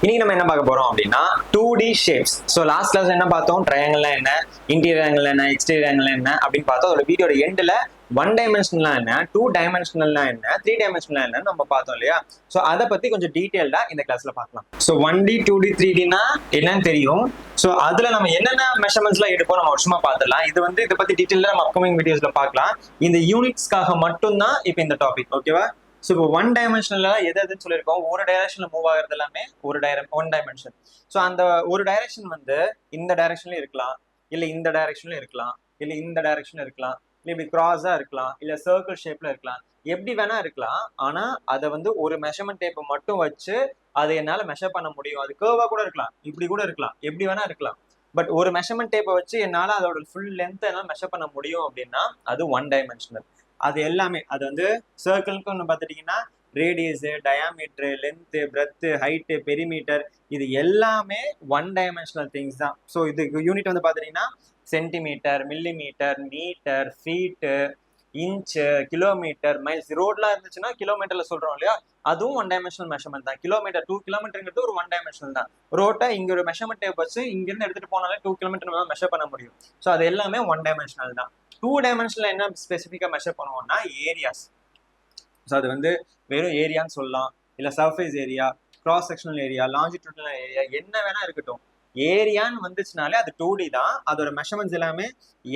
இன்னைக்கு நம்ம என்ன பார்க்க போறோம் அப்படின்னா 2D shapes. So last class என்ன பார்த்தோம், ட்ரையாங்கிள் என்ன, இன்டீரியர் ஆங்கிள் என்ன, எக்ஸ்டீரியர் ஆங்கிள் என்ன அப்படின்னு பார்த்தோம். அதோட வீடியோட எண்டில் 1 டைமென்ஷனலா என்ன, 2 டைமென்ஷனல்னா என்ன, 3 டைமென்ஷனலா என்னன்னு நம்ம பார்த்தோம் இல்லையா. ஸோ அதை பத்தி கொஞ்சம் டீட்டெயில்டா இந்த கிளாஸ்ல பார்க்கலாம். ஸோ 1D 2D 3Dனா என்னன்னு தெரியும். ஸோ அதுல நம்ம என்னென்ன மெஷர்மெண்ட்ஸ்லாம் எடுப்போம் நம்ம வருஷமா பார்த்துடலாம். இதை பத்தி டீட்டெயிலா நம்ம அப்கமிங் வீடியோஸ்ல பார்க்கலாம். இந்த யூனிட்ஸ்க்காக மட்டும்தான் இப்போ இந்த டாபிக், ஓகேவா. ஸோ இப்போ 1 டைமென்ஷன்ல எதுன்னு சொல்லியிருக்கோம், ஒரு டைரக்ஷன்ல மூவ் ஆகுறது எல்லாமே ஒன் டைமென்ஷன். ஸோ அந்த ஒரு டைரக்ஷன் வந்து இந்த டைரக்ஷன்ல இருக்கலாம், இல்ல இந்த டைரக்ஷன்ல இருக்கலாம், இல்ல இந்த டைரக்ஷன்ல இருக்கலாம், இல்ல இப்படி கிராஸா இருக்கலாம், இல்ல சர்க்கிள் ஷேப்ல இருக்கலாம், எப்படி வேணா இருக்கலாம். ஆனா அதை வந்து ஒரு மெஷர்மெண்ட் டேப்பை மட்டும் வச்சு அதை என்னால மெஷர் பண்ண முடியும். அது கர்வா கூட இருக்கலாம், இப்படி கூட இருக்கலாம், எப்படி வேணா இருக்கலாம். பட் ஒரு மெஷர்மெண்ட் டேப்பை வச்சு என்னால அதோட ஃபுல் லென்த் என்னால மெஷர் பண்ண முடியும் அப்படின்னா அது 1 டைமென்ஷனல். அது எல்லாமே, அது வந்து சர்க்கிள்க்கு ஒன்று பார்த்துட்டீங்கன்னா radius, diameter, length, breadth, height, perimeter, இது எல்லாமே 1 டைமென்ஷனல் திங்ஸ் தான். ஸோ இதுக்கு யூனிட் வந்து பார்த்துட்டீங்கன்னா centimetre, millimetre, metre, feet, inch, kilometre, miles. ரோட்லாம் இருந்துச்சுன்னா கிலோமீட்டர்ல சொல்றோம் இல்லையா, அதுவும் 1 டைமென்ஷனல் மெஷர்மெண்ட் தான். கிலோமீட்டர் 2 கிலோமீட்டருங்கிறது ஒரு 1 டைமென்ஷனல் தான். ரோட்டை இங்க ஒரு மெஷர்மெண்ட் டேப் வச்சு இங்கிருந்து எடுத்துட்டு போனாலே 2 கிலோமீட்டர் மெஷர் பண்ண முடியும். ஸோ அது எல்லாமே 1 டைமென்ஷனல் தான். 2 டைமென்ஷன்ல என்ன ஸ்பெசிஃபிக்கா மெஷர் பண்ணுவோம்னா ஏரியாஸ். ஸோ அது வந்து வெறும் ஏரியான்னு சொல்லலாம், இல்லை surface area, cross sectional area, longitudinal area, என்ன வேணா இருக்கட்டும். ஏரியான்னு வந்துச்சுனாலே அது 2D தான். அதோட மெஷர்மெண்ட்ஸ் எல்லாமே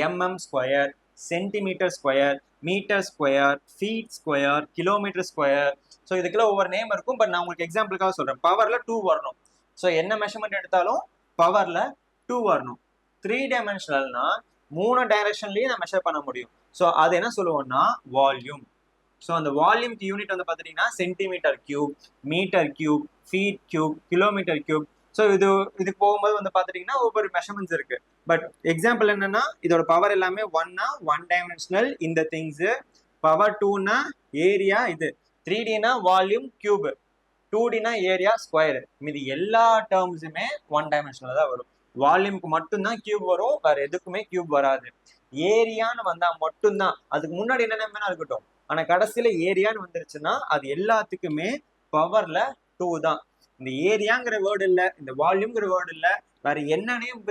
mm square, centimetre square, metre square, feet square, kilometre square. So இதுக்கெல்லாம் ஒவ்வொரு நேம் இருக்கும். பட் நான் உங்களுக்கு எக்ஸாம்பிளுக்காக சொல்றேன். பவர்ல 2 வரணும். ஸோ என்ன மெஷர்மெண்ட் எடுத்தாலும் பவர்ல 2 வரணும். 3 டைமென்ஷனல்னா 3 டைரக்ஷன்லயும் நான் மெஷர் பண்ண முடியும். ஸோ அது என்ன சொல்லுவோம்னா வால்யூம். ஸோ அந்த வால்யூம்க்கு யூனிட் வந்து பார்த்தீங்கன்னா centimetre cube, metre cube, feet cube, kilometre cube. So இதுக்கு போகும்போது வந்து பார்த்துட்டீங்கன்னா ஒவ்வொரு மெஷர்மெண்ட்ஸ் இருக்கு. பட் எக்ஸாம்பிள் என்னன்னா இதோட பவர் எல்லாமே 1னா 1 டைமென்ஷனல் இந்த திங்ஸ், பவர் 2னா ஏரியா, இது 3Dனா வால்யூம் கியூப், 2Dனா ஏரியா ஸ்கொயர். மீதி எல்லா டேர்ம்ஸுமே 1 டைமென்ஷனல் தான் வரும். வால்யூமுக்கு மட்டும்தான் கியூப் வரும், வேற எதுக்குமே கியூப் வராது. ஏரியான்னு வந்தா மட்டும்தான், அதுக்கு முன்னாடி என்னென்ன வேணா இருக்கட்டும், ஆனா கடைசியில ஏரியான்னு வந்துருச்சுன்னா அது எல்லாத்துக்குமே பவர்ல 2 தான். இந்த ஏரியாங்கிற வேர்டு இல்ல, இந்த வால்யூம்ங்கிற வேர்டு இல்ல, வேற என்னன்னையும்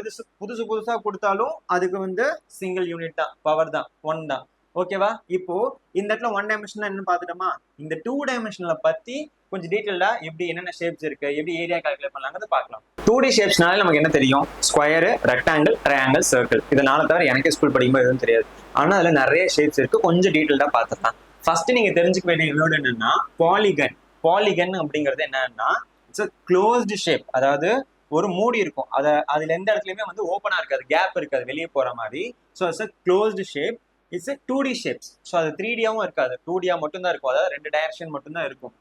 புதுசா கொடுத்தாலும் அதுக்கு வந்து சிங்கிள் யூனிட் தான், பவர் தான், 1 தான். ஓகேவா. இப்போ இந்த இடத்துல 1 டைமென்ஷனல் என்னன்னு பாத்துட்டோமா. இந்த 2 டைமென்ஷனல பத்தி கொஞ்சம் டீட்டெயிலா எப்படி என்னென்ன ஷேப்ஸ் இருக்கு, எப்படி ஏரியா கால்குலேட் பண்ணலாங்கிறது பார்க்கலாம். 2D ஷேப்ஸ்னால நமக்கு என்ன தெரியும், ஸ்கொயர், ரெக்டாங்கிள், ட்ரையாங்கிள், சர்க்கிள். இதனால தவிர எனக்கு ஸ்கூல் படிக்கும்போது எதுவும் தெரியாது. ஆனா அதுல நிறைய ஷேப்ஸ் இருக்கு, கொஞ்சம் டீட்டெயில்டா பார்த்துக்கலாம். ஃபர்ஸ்ட் நீங்க தெரிஞ்சுக்க வேண்டிய வேர்டு என்னன்னா பாலிகன். பாலிகன் அப்படிங்கிறது என்னன்னா இட்ஸ் அ க்ளோஸ்டு ஷேப். அதாவது ஒரு மூடி இருக்கும், அதுல எந்த இடத்துலயுமே வந்து ஓப்பனா இருக்காது, கேப் இருக்காது வெளியே போற மாதிரி. So it's a closed shape. It's 2D shapes. So அது 3Dயாவும் இருக்காது, 2Dயா மட்டும் தான் இருக்கும். அதாவது 2 டைரக்ஷன் மட்டும் தான் இருக்கும்.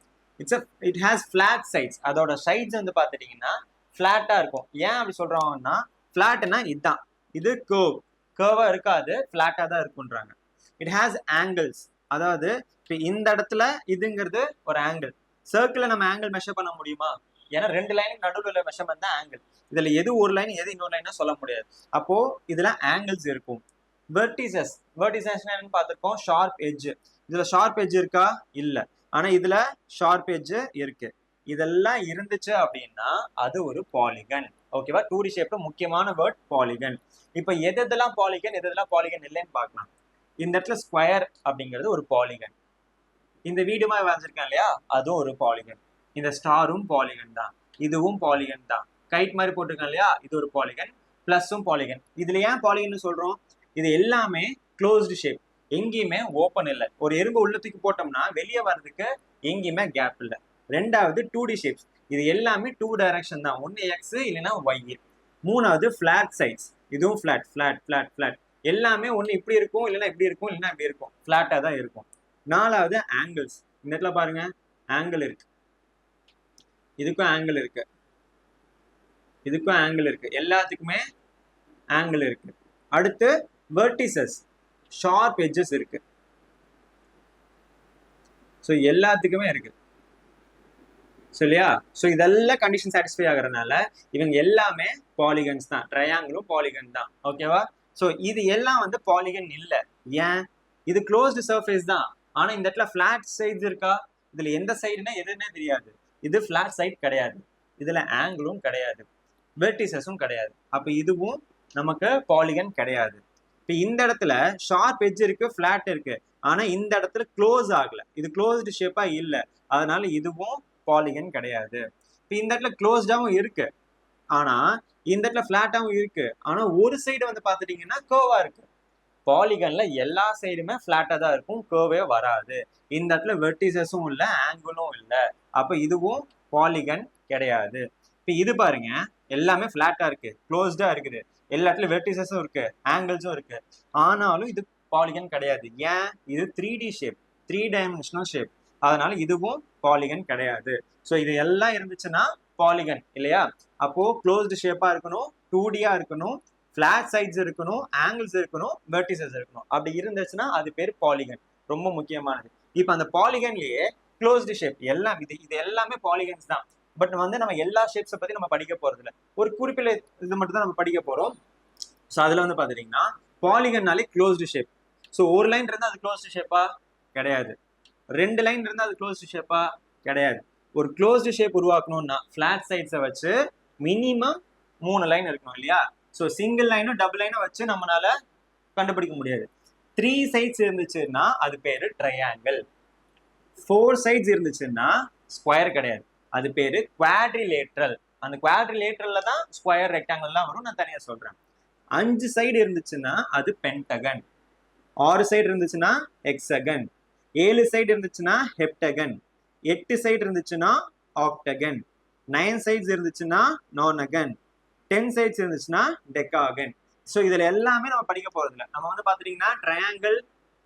It has flat sides. அதோட சைட்ஸ் வந்து பாத்துட்டீங்கன்னா ஃபிளாட்டா இருக்கும். ஏன் அப்படி சொல்றாங்கன்னா, ஃபிளாட்னா இதுதான், இது கர்வா இருக்காது, ஃபிளாட்டா தான் இருக்குன்றாங்க. It has angles. அதாவது இப்போ இந்த இடத்துல இதுங்கிறது ஒரு ஆங்கிள். சர்க்கிள்ல நம்ம ஆங்கிள் மெஷர் பண்ண முடியுமா? ஏன்னா 2 லைனுக்கு நடுவில் உள்ள மெஷர்மெண்ட் தான் ஆங்கிள். இதுல எது ஒரு லைன் எது இன்னொரு லைனா சொல்ல முடியாது. அப்போ இதுல ஆங்கிள்ஸ் இருக்கும். வெர்டிசஸ் என்னன்னு பார்த்திருக்கோம், ஷார்ப் எட்ஜ். இதுல ஷார்ப் எட்ஜ் இருக்கா? இல்ல. ஆனா இதுல ஷார்ப் எட்ஜ் இருக்கு. இதெல்லாம் இருந்துச்சு அப்படின்னா அது ஒரு பாலிகன். ஓகேவா. 2D ஷேப்ல முக்கியமான வேர்ட் பாலிகன். இப்ப எதெல்லாம் பாலிகன் இல்லைன்னு பார்க்கலாம். இந்த இடத்துல ஸ்கொயர் அப்படிங்கிறது ஒரு பாலிகன். இந்த வீடு மாதிரி வரைஞ்சிருக்கேன் இல்லையா, அதுவும் ஒரு பாலிகன். இந்த ஸ்டாரும் பாலிகன் தான், இதுவும் பாலிகன் தான். கைட் மாதிரி போட்டிருக்கேன் இல்லையா, இது ஒரு பாலிகன். பிளஸும் பாலிகன். இதுல ஏன் பாலிகன் சொல்றோம், இது எல்லாமே க்ளோஸ்டு ஷேப், எங்கேயுமே ஓப்பன் இல்லை. ஒரு எறும்பு உள்ளத்துக்கு போட்டோம்னா வெளியே வர்றதுக்கு எங்கேயுமே கேப் இல்லை. ரெண்டாவது 2D ஷேப்ஸ். இது எல்லாமே 2 டைரக்ஷன் தான், ஒன்னு எக்ஸ் இல்லைன்னா ஒய். மூணாவது ஃபிளாட் சைட்ஸ். இதுவும் ஃபிளாட். எல்லாமே ஒன்று இப்படி இருக்கும், இல்லைன்னா இப்படி இருக்கும், இல்லைன்னா இப்படி இருக்கும், ஃபிளாட்டாக தான் இருக்கும். நாலாவது ஆங்கிள்ஸ். இந்த இடத்துல பாருங்க ஆங்கிள் இருக்கு, இதுக்கும் ஆங்கிள் இருக்கு, இதுக்கும் ஆங்கிள் இருக்கு, எல்லாத்துக்குமே ஆங்கிள் இருக்கு. அடுத்து வெர்டிசஸ், ஷார்ப் எட்ஜஸ் இருக்கு. ஸோ எல்லாத்துக்குமே இருக்கு. ஸோ இல்லையா. ஸோ இதெல்லாம் கண்டிஷன் சாட்டிஸ்ஃபை ஆகுறதுனால இவங்க எல்லாமே பாலிகன்ஸ் தான், ட்ரையாங்கிளும் பாலிகன் தான். ஓகேவா. ஸோ இது எல்லாம் வந்து பாலிகன் இல்லை. ஏன்? இது க்ளோஸ்டு சர்ஃபேஸ் தான். ஆனா இந்த இடத்துல ஃபிளாட் சைட்ஸ் இருக்கா? இதுல எந்த சைடுனா எதுன்னே தெரியாது. இது ஃபிளாட் சைட் கிடையாது. இதுல ஆங்கிளும் கிடையாது, வெர்டிசஸும் கிடையாது. அப்ப இதுவும் நமக்கு பாலிகன் கிடையாது. இப்ப இந்த இடத்துல ஷார்ப் எட்ஜ் இருக்கு, ஃபிளாட் இருக்கு, ஆனா இந்த இடத்துல க்ளோஸ் ஆகல, இது க்ளோஸ்டு ஷேப்பா இல்ல, அதனால இதுவும் பாலிகன் கிடையாது. இப்ப இந்த இடத்துல க்ளோஸ்டாவும் இருக்கு, ஆனா இந்த இடத்துல ஃபிளாட்டாவும் இருக்கு, ஆனா ஒரு சைடு வந்து பாத்துட்டீங்கன்னா கர்வா இருக்கு. பாலிகன்ல எல்லா சைடுமே ஃபிளாட்டா தான் இருக்கும், கர்வே வராது. இந்த இடத்துல வெர்டிசஸும் இல்ல, ஆங்கிளும் இல்ல, அப்ப இதுவும் பாலிகன் கிடையாது. இப்ப இது பாருங்க, எல்லாமே ஃபிளாட்டா இருக்கு, க்ளோஸ்டா இருக்குது, எல்லா இடத்துல வெர்டிசஸும் இருக்கு, ஆங்கிள்ஸும் இருக்கு, ஆனாலும் இது பாலிகன் கிடையாது. ஏன்? இது 3D ஷேப், 3 டைமென்ஷனல் ஷேப், அதனால இதுவும் பாலிகன் கிடையாது. ஸோ இது எல்லாம் இருந்துச்சுன்னா பாலிகன் இல்லையா? அப்போ க்ளோஸ்டு ஷேப்பா இருக்கணும், 2Dயா இருக்கணும், ஃபிளாட் சைட்ஸ் இருக்கணும், ஆங்கிள்ஸ் இருக்கணும், வெர்டிசஸ் இருக்கணும். அப்படி இருந்துச்சுன்னா அது பேர் பாலிகன். ரொம்ப முக்கியமானது. இப்போ அந்த பாலிகன்லயே க்ளோஸ்டு ஷேப் எல்லாம் இது எல்லாமே பாலிகன்ஸ் தான். பட் வந்து நம்ம எல்லா ஷேப்ஸை பத்தி நம்ம படிக்க போறது இல்லை, ஒரு குறிப்பிட்ட இது மட்டும் தான் நம்ம படிக்க போறோம். ஸோ அதுல வந்து பாத்துட்டீங்கன்னா பாலிகன்னாலே க்ளோஸ்டு ஷேப். ஸோ ஒரு லைன் இருந்தா அது க்ளோஸ்டு ஷேப்பா கிடையாது, 2 லைன் இருந்தா அது க்ளோஸ்டு ஷேப்பா கிடையாது. ஒரு க்ளோஸ்டு ஷேப் உருவாக்கணும்னா ஃபிளாட் சைட்ஸை வச்சு மினிமம் 3 லைன் இருக்கணும் இல்லையா? ஸோ சிங்கிள் லைனும் டபுள் லைனும் வச்சு நம்மளால கண்டுபிடிக்க முடியாது. 3 சைட்ஸ் இருந்துச்சுன்னா அது பேரு ட்ரையாங்கிள். 4 சைட்ஸ் இருந்துச்சுன்னா ஸ்கொயர் கிடையாது, அது பேரு குவாட்ரிலேட்ரல். அந்த குவாட்ரிலேட்ரல்ல தான் ஸ்கொயர், ரெக்டாங்கிள்லாம் வரும், நான் தனியா சொல்றேன். 5 சைடு இருந்துச்சுன்னா அது பென்டகன், 6 சைடு இருந்துச்சுன்னா ஹெக்ஸகன், 7 சைடு இருந்துச்சுன்னா ஹெப்டகன், 8 சைடு இருந்துச்சுன்னா ஆக்டகன், 9 சைட்ஸ் இருந்துச்சுன்னா நோனகன், 10 சைட்ஸ் இருந்துச்சுன்னா டெக்காகன். ஸோ இதுல எல்லாமே நம்ம படிக்க போறது இல்லை. நம்ம வந்து பாத்துட்டீங்கன்னா ட்ரையாங்கிள்,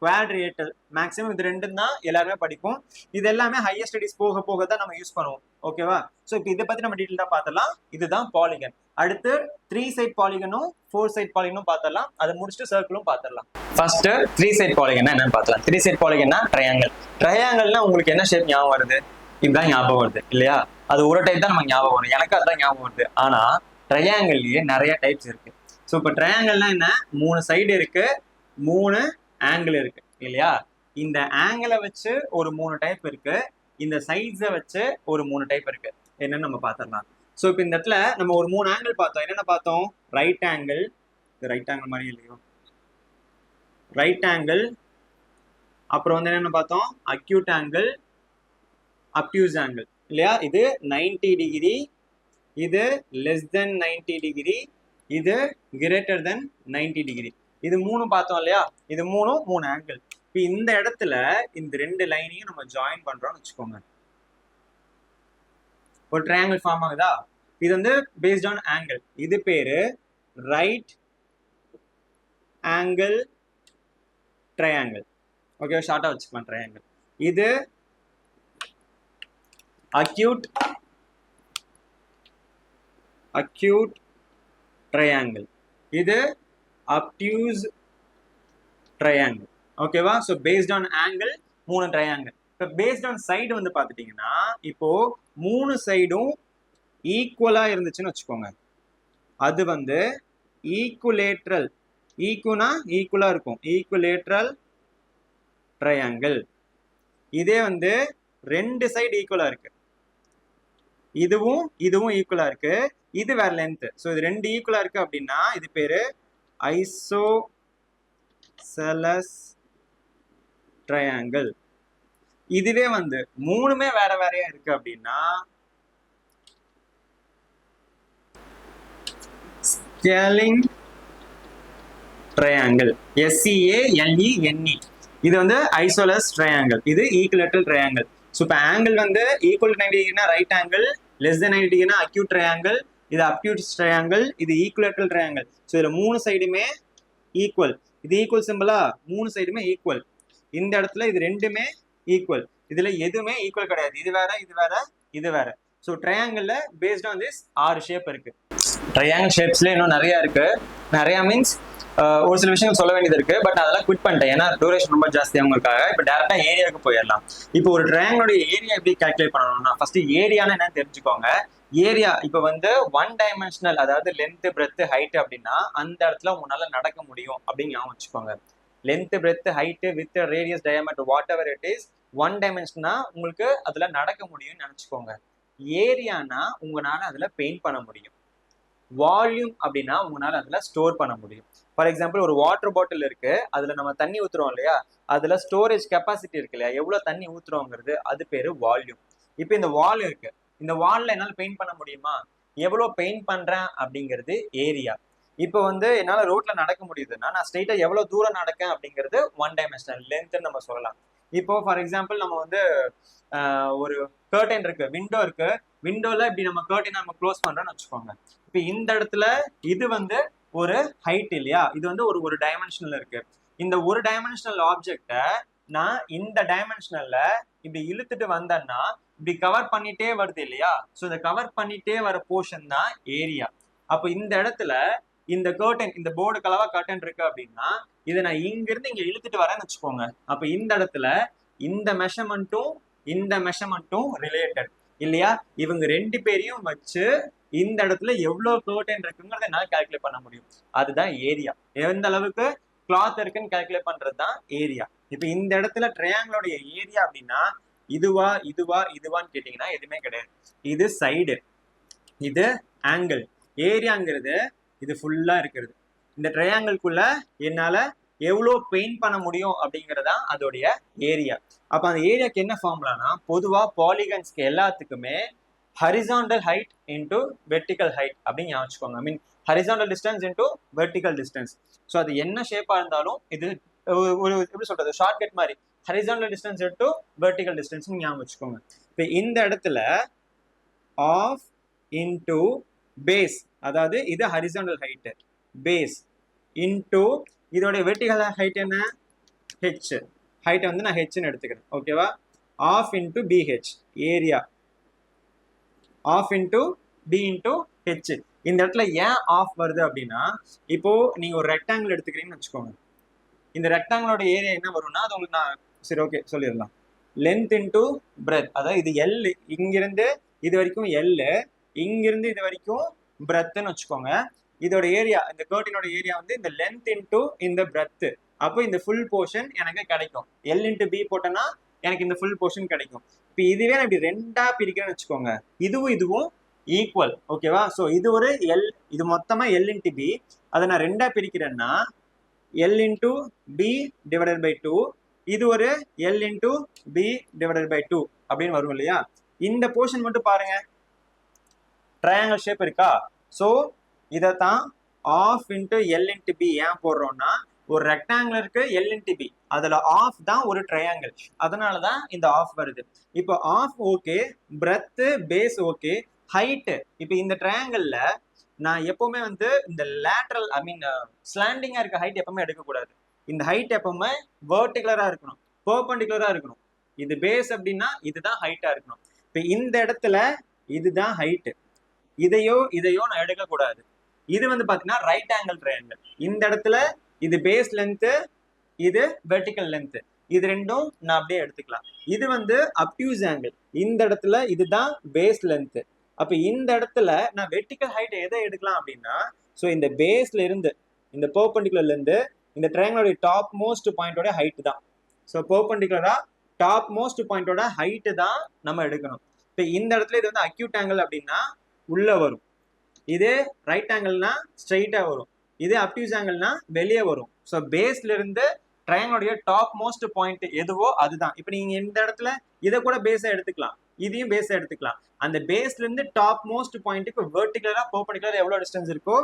குவாட்ரிலேட்டரல், மேக்ஸிமம் இது ரெண்டும் தான் எல்லாருமே படிப்போம். இது எல்லாமே ஹையர் ஸ்டடிஸ் போக போக தான் நம்ம யூஸ் பண்ணுவோம். ஓகேவா? ஸோ இப்போ இதை பத்தி நம்ம டீட்டெயிலா பார்த்தலாம். இதுதான் பாலிகன். அடுத்து 3 சைட் பாலிகனும் 4 சைட் பாலிகனும் பார்த்தலாம். அதை முடிச்சுட்டு சர்க்கிளும் பார்த்தலாம். ஃபர்ஸ்ட் 3 சைட் பாலிகன் என்னன்னு பார்த்தலாம். 3 சைட் பாலிகன்னா ட்ரையாங்கிள். ட்ரையாங்கிள்னா உங்களுக்கு என்ன ஷேப் ஞாபகம் வருது? இதுதான் ஞாபகம் வருது இல்லையா? அது ஒரு டைப் தான் நமக்கு ஞாபகம் வரும், எனக்கு அதுதான் ஞாபகம் வருது. ஆனா ட்ரையாங்கிள்லயே நிறைய டைப்ஸ் இருக்கு. ஸோ இப்போ ட்ரையாங்கிள்னா என்ன? 3 சைடு இருக்கு, 3 ஆங்கிள் இருக்கு இல்லையா? இந்த ஆங்கிளை வச்சு ஒரு 3 டைப் இருக்கு, இந்த சைட்ஸை வச்சு ஒரு 3 டைப் இருக்கு. என்னன்னு நம்ம பார்த்துடலாம். ஸோ இப்போ இந்த இடத்துல நம்ம ஒரு 3 ஆங்கிள் பார்த்தோம். என்னென்ன பார்த்தோம்? ரைட் ஆங்கிள், ரைட் ஆங்கிள் மாதிரி இல்லையோ, ரைட் ஆங்கிள். அப்புறம் வந்து என்னென்ன பார்த்தோம்? அக்யூட் ஆங்கிள், அப்டியூஸ் ஆங்கிள் இல்லையா? இது 90 டிகிரி, இது லெஸ் தென் 90 டிகிரி, இது கிரேட்டர் தென் 90 டிகிரி. இது 3 பார்த்தோம் இல்லையா? இது 3 ஆங்கிள். இப்போ இந்த இடத்துல இந்த 2 லைனையும் நம்ம ஜாயின் பண்றோம்னு வச்சுக்கோங்க, ஒரு ட்ரையாங்கிள் ஃபார்ம் ஆகுதா? இது வந்து பேஸ்ட் ஆன் ஆங்கிள். இது பேரு ரைட் ஆங்கிள் ட்ரையாங்கிள். ஓகே, ஷார்ட்டா வச்சுக்கலாம் ட்ரையாங்கிள். இது அக்யூட் ட்ரையாங்கிள், இது அப்டியூஸ் ட்ரையாங்கிள். ஓகேவா? So based on angle 3 triangle. இப்போ பேஸ்ட் ஆன் சைடு வந்து பார்த்துட்டீங்கன்னா இப்போ 3 சைடும் ஈக்குவலா இருந்துச்சுன்னு வச்சுக்கோங்க, அது வந்து ஈக்குலேட்ரல். ஈக்குனா ஈக்குவலா இருக்கும், ஈக்குலேட்ரல் ட்ரையாங்கிள். இதே வந்து 2 சைடு ஈக்குவலா இருக்கு, இதுவும் ஈக்குவலா இருக்கு, இது வேற லென்த். ஸோ இது 2 ஈக்குவலா இருக்கு அப்படின்னா இது பேரு ஐசோசெலஸ் ட்ரையாங்கிள். இதுவே வந்து 3மே வேற வேறையா இருக்கு அப்படின்னா ஸ்கேலிங் ட்ரையாங்கிள், SCALENE. இது வந்து ஐசோலஸ் ட்ரையாங்கிள், இது ஈக்குலேட்ரல் ட்ரையாங்கிள். ஸோ இப்போ ஆங்கிள் வந்து ஈக்குவல் 90 டிகிரினா ரைட் ஆங்கிள், லெஸ் தென் 90 டிகிரினா அக்யூட் ட்ரையாங்கிள், இது அப்டியூஸ் ட்ரையாங்கிள், இது ஈக்குலேட்ரல் ட்ரையாங்கிள். ஸோ இதுல 3 சைடுமே ஈக்குவல். இது ஈக்குவல் சிம்பிளா, 3 சைடுமே ஈக்குவல். இந்த இடத்துல இது 2மே ஈக்குவல், இதுல எதுவுமே ஈக்குவல் கிடையாது, இது வேற இது வேற இது வேற. ஸோ ட்ரையாங்கிள்ல பேஸ்ட் ஆன் திஸ் 6 ஷேப் இருக்கு. ட்ரையாங்கிள் ஷேப்ஸ்ல இன்னும் நிறைய இருக்கு. நிறைய மீன்ஸ் ஒரு சில விஷயங்கள் சொல்ல வேண்டியது இருக்கு, பட் அதெல்லாம் குவிட் பண்ணிட்டேன் ஏன்னா டூரேஷன் ரொம்ப ஜாஸ்தி அவங்களுக்காக. இப்போ டேரக்டா ஏரியாவுக்கு போயிடலாம். இப்போ ஒரு ட்ரையாங்கிளோட ஏரியா எப்படி கால்குலேட் பண்ணணும்னா ஃபர்ஸ்ட் ஏரியான்னு என்னன்னு தெரிஞ்சுக்கோங்க. ஏரியா இப்போ வந்து 1 டைமென்ஷனல், அதாவது லென்த், பிரெத், ஹைட் அப்படின்னா அந்த இடத்துல உங்களால நடக்க முடியும் அப்படின்னு ஞாபகம் வச்சுக்கோங்க. Length, breadth, height, width, radius, diameter, whatever it is 1 டைமென்ஷனா உங்களுக்கு அதுல நடக்க முடியும்னு நினைச்சுக்கோங்க. ஏரியானா உங்களால அதுல பெயிண்ட் பண்ண முடியும். வால்யூம் அப்படின்னா உங்களால அதுல ஸ்டோர் பண்ண முடியும். ஃபார் எக்ஸாம்பிள் ஒரு வாட்டர் பாட்டில் இருக்கு, அதுல நம்ம தண்ணி ஊத்துறோம் இல்லையா, அதுல ஸ்டோரேஜ் கெப்பாசிட்டி இருக்கு இல்லையா, எவ்வளவு தண்ணி ஊத்துறோங்கிறது அது பேரு வால்யூம். இப்போ இந்த வால் இருக்கு, இந்த வால்ல என்னால பெயிண்ட் பண்ண முடியுமா, எவ்வளவு பெயிண்ட் பண்றேன் அப்படிங்கிறது ஏரியா. இப்போ வந்து என்னால ரோட்ல நடக்க முடியுதுன்னா நான் ஸ்ட்ரெயிட்டா எவ்வளவு தூரம் நடக்கேன் அப்படிங்கிறது ஒன் டைமென்ஷனல் லென்த்னு நம்ம சொல்லலாம். இப்போ ஃபார் எக்ஸாம்பிள் நம்ம வந்து ஒரு கர்டன் இருக்கு, விண்டோ இருக்கு, விண்டோல இப்படி நம்ம கர்டன் நம்ம க்ளோஸ் பண்றோம்னு வச்சுக்கோங்க. இப்போ இந்த இடத்துல இது வந்து ஒரு ஹைட் இல்லையா, இது வந்து ஒரு ஒரு டைமென்ஷனல் இருக்கு. இந்த ஒரு டைமென்ஷனல் ஆப்ஜெக்ட நான் இந்த டைமென்ஷனல்ல இப்படி இழுத்துட்டு வந்தேன்னா இப்படி கவர் பண்ணிட்டே வருது இல்லையா, ஸோ இந்த கவர் பண்ணிட்டே வர போர்ஷன் தான் ஏரியா. அப்போ இந்த இடத்துல இந்த கர்டன், இந்த போர்டு கலவா கர்டன் இருக்கு அப்படின்னா இதை நான் இங்கிருந்து இங்க இழுத்துட்டு வரேன்னு வச்சுக்கோங்க. அப்ப இந்த இடத்துல இந்த மெஷர்மெண்ட்டும் ரிலேட்டட் இல்லையா, இவங்க ரெண்டு பேரையும் வச்சு இந்த இடத்துல எவ்வளவு கர்டன் இருக்குங்கிறத என்னால கால்குலேட் பண்ண முடியும். அதுதான் ஏரியா. எந்த அளவுக்கு கிளாத் இருக்குன்னு கால்குலேட் பண்றதுதான் ஏரியா. இப்ப இந்த இடத்துல ட்ரையாங்கிளோடைய ஏரியா அப்படின்னா இதுவான்னு கேட்டீங்கன்னா எதுவுமே கிடையாது. இது சைடு, இது ஆங்கிள். ஏரியாங்கிறது இது ஃபுல்லா இருக்கிறது. இந்த ட்ரையாங்கிள்குள்ள என்னால எவ்வளவு பெயிண்ட் பண்ண முடியும் அப்படிங்கறதா அதோடைய ஏரியா. அப்ப அந்த ஏரியாக்கு என்ன ஃபார்முலானா, பொதுவா பாலிகன்ஸ்க்கு எல்லாத்துக்குமே horizontal height into vertical height அப்படின்னு ஞாபகம். I mean horizontal distance into vertical distance. So அது என்ன ஷேப்பா இருந்தாலும் இது ஒரு எப்படி சொல்றது, ஷார்ட்கட் மாதிரி horizontal distance into vertical distance ஞாபகம் வச்சுக்கோங்க. இப்போ இந்த இடத்துல ஆஃப் இன்டு பேஸ், அதாவது இது ஹரிசாண்டல் ஹைட், பேஸ் இன்டு இதோட வெர்டிகல் ஹைட் என்ன, ஹெச். ஹைட்டை வந்து நான் ஹெச்னு எடுத்துக்கிறேன், ஓகேவா. Half into BH area, half into B into H. இந்த இடத்துல ஏன் ஆஃப் வருது அப்படின்னா, இப்போ நீங்க ஒரு ரெக்டாங்கிள் எடுத்துக்கிறீங்கன்னு வச்சுக்கோங்க. இந்த ரெக்டாங்கிளோட ஏரியா என்ன வரும்னா, அது உங்களுக்கு நான் சரி ஓகே சொல்லிடலாம். லென்த் இன்டு பிரெத், அதாவது இது எல், இங்கிருந்து இது வரைக்கும் எல், இங்கிருந்து இது வரைக்கும் பிரெத்னு வச்சுக்கோங்க. இதோட ஏரியா, இந்த கர்டனோட ஏரியா வந்து இந்த லென்த் இன்டு இந்த பிரெத். அப்போ இந்த ஃபுல் போர்ஷன் எனக்கு கிடைக்கும். எல் இன்டு பி போட்டேன்னா எனக்கு இந்த ஃபுல் போர்ஷன் கிடைக்கும். இப்போ இதுவே நான் இப்படி ரெண்டா பிரிக்கிறேன்னு வச்சுக்கோங்க, இதுவும் ஈக்குவல், ஓகேவா. ஸோ இது ஒரு எல், இது மொத்தமா எல் இன்டு பி. அதை நான் ரெண்டா பிரிக்கிறேன்னா L into B divided by 2, இது ஒரு L into B divided by 2 அப்படின்னு வரும் இல்லையா. இந்த போர்ஷன் மட்டும் பாருங்க, ட்ரையாங்கிள் ஷேப் இருக்கா. ஸோ இதைத்தான் half into L into B ஏன் போடுறோம்னா, ஒரு ரெக்டாங்கிள் இருக்கு எல் இன்டு பி, அதுல ஆஃப் தான் ஒரு ட்ரையாங்கிள், அதனாலதான் இந்த ஆஃப் வருது. இப்போ half okay, breadth base okay, height. இப்போ இந்த ட்ரையாங்கிள்ல நான் எப்பவுமே வந்து இந்த லேட்டரல் ஐ மீன் ஸ்லாண்டிங்கா இருக்க ஹைட் எப்பவுமே எடுக்கக்கூடாது. இந்த ஹைட் எப்பவுமே வெர்டிகுலரா இருக்கணும், பெர்பெண்டிகுலரா இருக்கணும். இது பேஸ் அப்படின்னா இதுதான் ஹைட்டா இருக்கணும். இப்போ இந்த இடத்துல இதுதான் ஹைட், இதையோ நான் எடுக்கக்கூடாது. இது வந்து பாத்தீங்கன்னா ரைட் ஆங்கிள் ட்ரையாங்கிள். இந்த இடத்துல இது பேஸ் லென்த், இது வெர்டிக்கல் லென்த், இது ரெண்டும் நான் அப்படியே எடுத்துக்கலாம். இது வந்து அப்டியூஸ் ஆங்கிள், இந்த இடத்துல இதுதான் பேஸ் லென்த். அப்ப இந்த இடத்துல நான் வெர்டிக்கல் ஹைட் எதை எடுக்கலாம் அப்படின்னா, ஸோ இந்த பேஸ்ல இருந்து இந்த பெர்பெண்டிகுலர்ல இருந்து இந்த ட்ரையாங்கிளோட டாப் மோஸ்ட் பாயிண்டோட ஹைட் தான். ஸோ பெர்பெண்டிகுலரா டாப் மோஸ்ட் பாயிண்டோட ஹைட் தான் நம்ம எடுக்கணும். இப்போ இந்த இடத்துல இது வந்து அக்யூட் ஆங்கிள் அப்படின்னா உள்ள வரும், இதே ரைட் ஆங்கிள்னா ஸ்ட்ரைட்டா வரும், இதே அப்டியூஸ் ஆங்கிள்னா வெளியே வரும். ஸோ பேஸ்ல இருந்து ட்ரையாங்கிளோட டாப் மோஸ்ட் பாயிண்ட் எதுவோ அதுதான். இப்போ நீங்க இந்த இடத்துல இதை கூட பேஸா எடுத்துக்கலாம், இதையும் பேஸா எடுத்துக்கலாம். அந்த பேஸ்ல இருந்து டாப் மோஸ்ட் பாயிண்ட்டுக்கு வெர்டிகுலரா பெர்பெண்டிகுலரா எவ்வளவு டிஸ்டன்ஸ் இருக்கோ